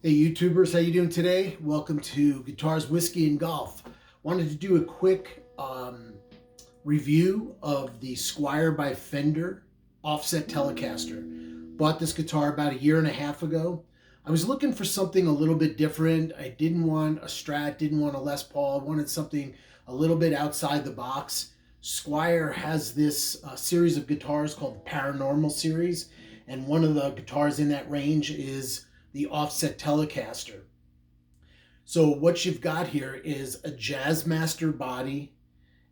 Hey YouTubers, how you doing today? Welcome to Guitars, Whiskey, and Golf. Wanted to do a quick review of the Squier by Fender Offset Telecaster. Bought this guitar about a year and a half ago. I was looking for something a little bit different. I didn't want a Strat, didn't want a Les Paul. I wanted something a little bit outside the box. Squier has this series of guitars called the Paranormal series, and one of the guitars in that range is the Offset Telecaster. So what you've got here is a Jazzmaster body,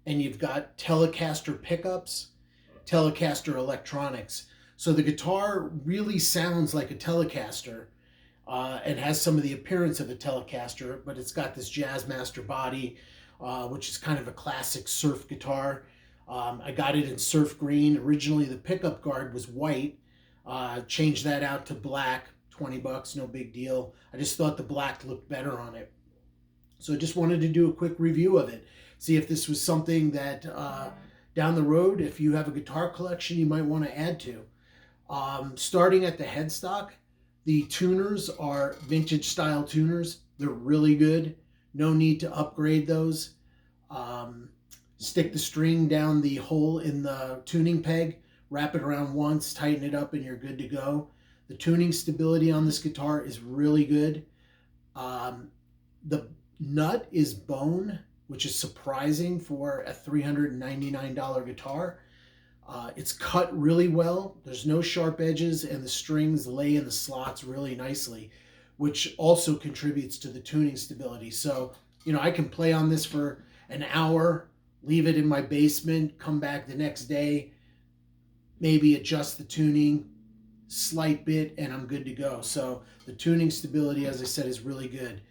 and you've got Telecaster pickups, Telecaster electronics. So the guitar really sounds like a Telecaster and has some of the appearance of a Telecaster, but it's got this Jazzmaster body, which is kind of a classic surf guitar. I got it in surf green. Originally, the pickup guard was white. Changed that out to black. 20 bucks, no big deal. I just thought the black looked better on it. So I just wanted to do a quick review of it. See if this was something that down the road, if you have a guitar collection, you might want to add to. Starting at the headstock, the tuners are vintage style tuners. They're really good. No need to upgrade those. Stick the string down the hole in the tuning peg, wrap it around once, tighten it up, and you're good to go. The tuning stability on this guitar is really good. The nut is bone, which is surprising for a $399 guitar. It's cut really well. There's no sharp edges, and the strings lay in the slots really nicely, which also contributes to the tuning stability. So, I can play on this for an hour, leave it in my basement, come back the next day, maybe adjust the tuning, slight bit, and I'm good to go. So the tuning stability, as I said, is really good.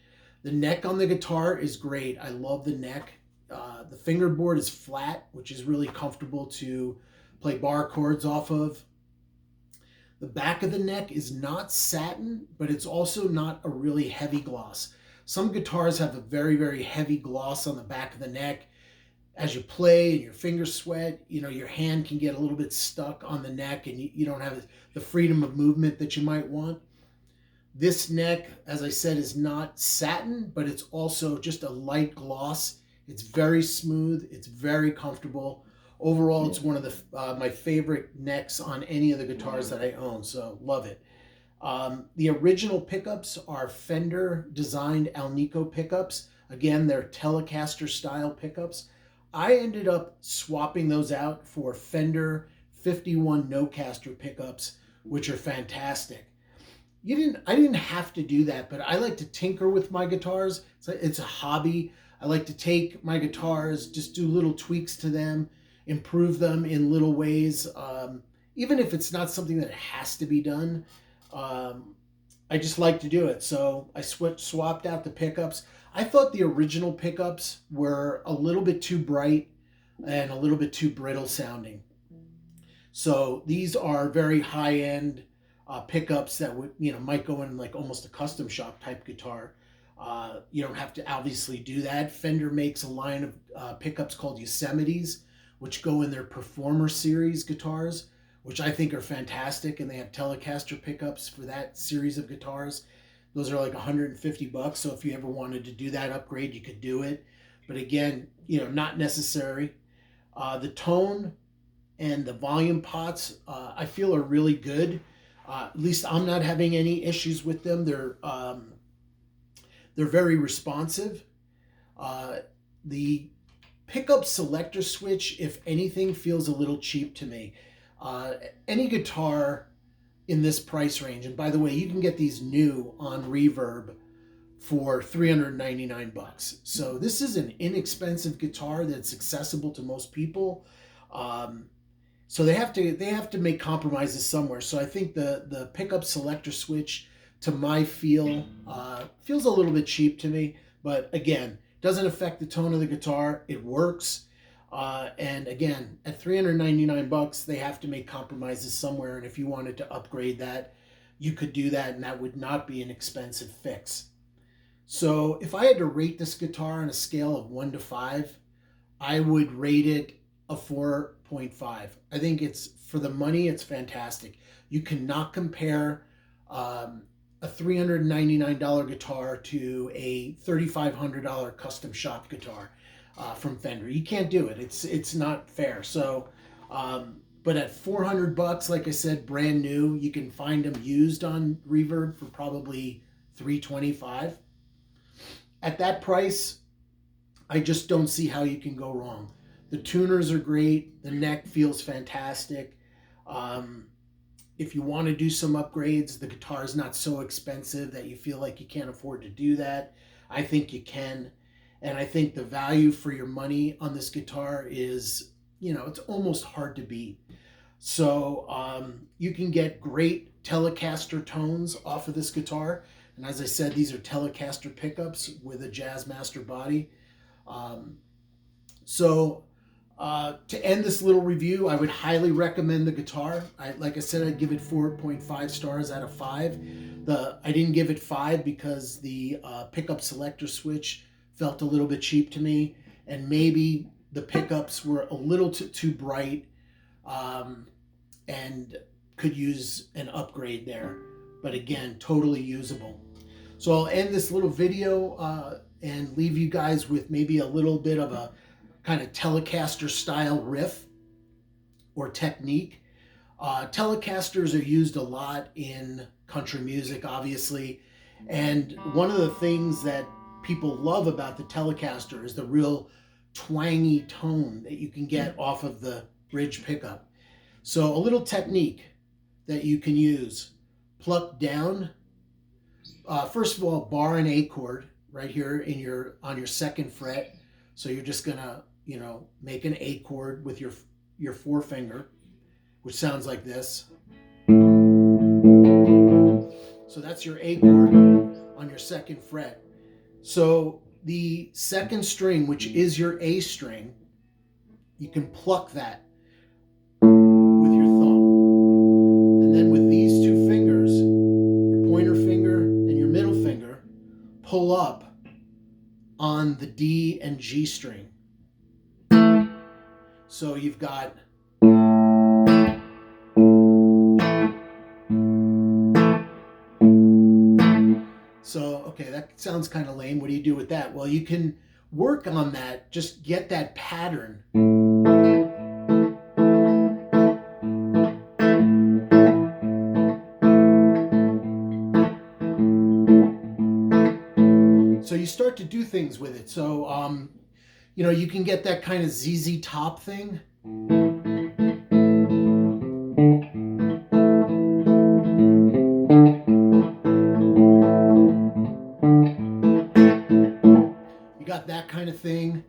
The neck on the guitar is great. I love the neck. The fingerboard is flat, which is really comfortable to play bar chords off of. The back of the neck is not satin, but it's also not a really heavy gloss. Some guitars have a very, very heavy gloss on the back of the neck. As you play and your fingers sweat, your hand can get a little bit stuck on the neck, and you don't have the freedom of movement that you might want. This neck, as I said, is not satin, but it's also just a light gloss. It's very smooth. It's very comfortable. Overall, it's one of my favorite necks on any of the guitars that I own, so love it. The original pickups are Fender designed Alnico pickups. Again, they're Telecaster style pickups. I ended up swapping those out for Fender 51 Nocaster pickups, which are fantastic. I didn't have to do that, but I like to tinker with my guitars. It's a hobby. I like to take my guitars, just do little tweaks to them, improve them in little ways. Even if it's not something that has to be done, I just like to do it. So I swapped out the pickups. I thought the original pickups were a little bit too bright and a little bit too brittle sounding. So these are very high-end pickups that might go in like almost a custom shop type guitar. You don't have to obviously do that. Fender makes a line of pickups called Yosemites, which go in their Performer series guitars, which I think are fantastic, and they have Telecaster pickups for that series of guitars. Those are like 150 bucks, so if you ever wanted to do that upgrade, you could do it. But again, not necessary. The tone and the volume pots, I feel are really good. At least I'm not having any issues with them. They're very responsive. The pickup selector switch, if anything, feels a little cheap to me. Any guitar in this price range, and by the way, you can get these new on Reverb for 399 bucks. So this is an inexpensive guitar that's accessible to most people. So they have to make compromises somewhere. So I think the pickup selector switch, to my feels a little bit cheap to me, but again, doesn't affect the tone of the guitar. It works. And again, at 399 bucks, they have to make compromises somewhere. And if you wanted to upgrade that, you could do that, and that would not be an expensive fix. So if I had to rate this guitar on a scale of 1 to 5, I would rate it a 4.5. I think for the money, it's fantastic. You cannot compare a $399 guitar to a $3,500 custom shop guitar from Fender. You can't do it. It's not fair. So, but at $400, like I said, brand new, you can find them used on Reverb for probably $325. At that price, I just don't see how you can go wrong. The tuners are great. The neck feels fantastic. If you want to do some upgrades, the guitar is not so expensive that you feel like you can't afford to do that. I think you can. And I think the value for your money on this guitar is, you know, it's almost hard to beat. So you can get great Telecaster tones off of this guitar. And as I said, these are Telecaster pickups with a Jazzmaster body. To end this little review, I would highly recommend the guitar. Like I said, I'd give it 4.5 stars out of 5. I didn't give it 5 because the pickup selector switch felt a little bit cheap to me, and maybe the pickups were a little too bright and could use an upgrade there. But again, totally usable. So I'll end this little video and leave you guys with maybe a little bit of a kind of Telecaster style riff or technique. Telecasters are used a lot in country music, obviously. And one of the things that people love about the Telecaster is the real twangy tone that you can get off of the bridge pickup. So a little technique that you can use: pluck down. First of all, bar an A chord right here on your second fret. So you're just gonna, you know, make an A chord with your forefinger, which sounds like this. So that's your A chord on your second fret. So the second string, which is your A string, you can pluck that with your thumb. And then with these two fingers, your pointer finger and your middle finger, pull up on the D and G string. So you've got okay, that sounds kind of lame. What do you do with that? Well, you can work on that. Just get that pattern. So you start to do things with it. So, you know, you can get that kind of ZZ Top thing. You got that kind of thing.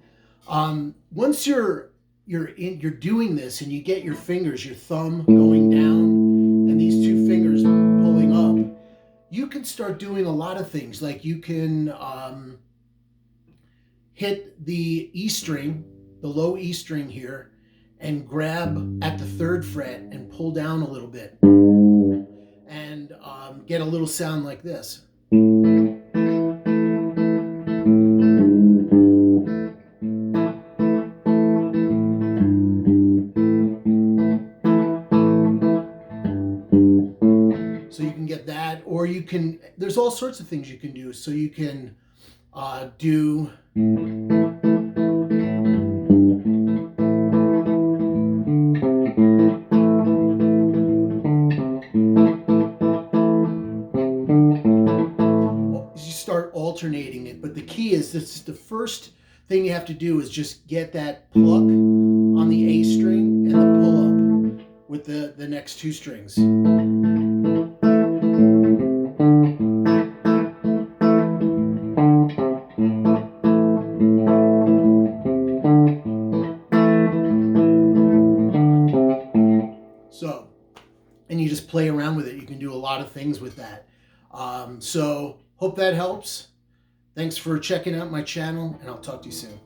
Once you're doing this and you get your fingers, your thumb going down and these two fingers pulling up, you can start doing a lot of things. Like you can hit the E string, the low E string here, and grab at the third fret and pull down a little bit and get a little sound like this. So you can get that, or you can, there's all sorts of things you can do. So you can do you start alternating it, but the key is this: the first thing you have to do is just get that pluck on the A string and the pull up with the next two strings. So, and you just play around with it. You can do a lot of things with that. So hope that helps. Thanks for checking out my channel, and I'll talk to you soon.